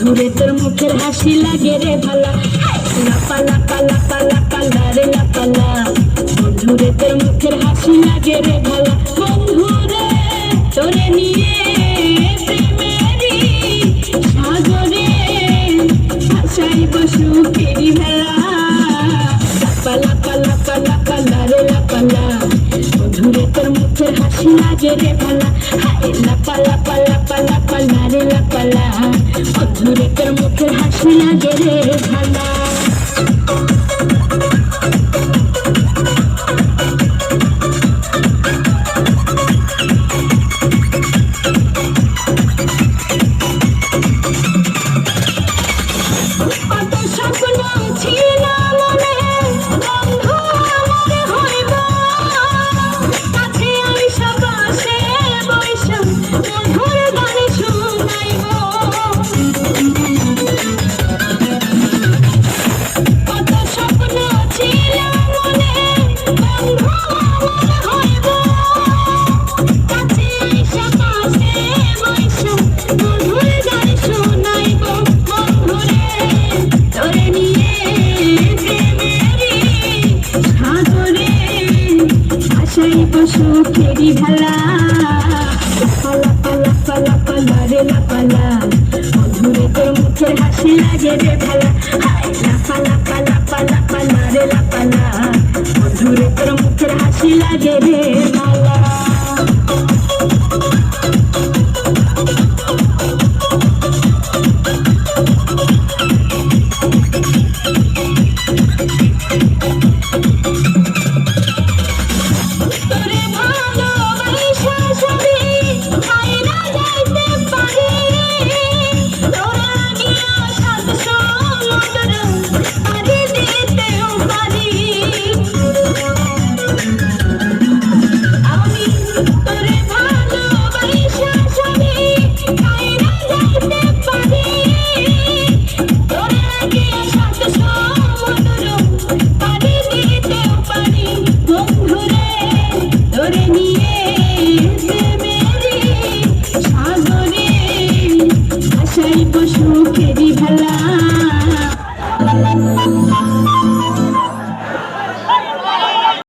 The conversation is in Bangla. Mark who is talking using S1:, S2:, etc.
S1: বন্ধুরে তোর মুখের হাসি লাগে রে ভালা, লাপা লাপা লাপা লাপা লারে লাপালা। বন্ধুরে তোর মুখের হাসি লাগে রে ভালা, বন্ধুরে তোরে নিয়ে প্রেমেরই সাগরে ভাসাইব সুখেরই ভেলা, লাপা লাপা লাপা লাপা লারে লাপালা। বন্ধুরে তোর মুখের হাসি লাগে রে ভালা, হায় লাপা লাপা লাপা লাপা লারে লাপালা। বন্ধুরে তোর মুখের হাসি লাগে রে ভালা। সুখেরই ভেলা, লাপা লাপা লাপা লাপা লারে লাপালা। বন্ধুরে তোর মুখের হাসি লাগে রে ভালা, হায় লাপা লাপা লাপা লাপা লারে লাপালা। বন্ধুরে তোর মুখের হাসি লাগে রে ভালা।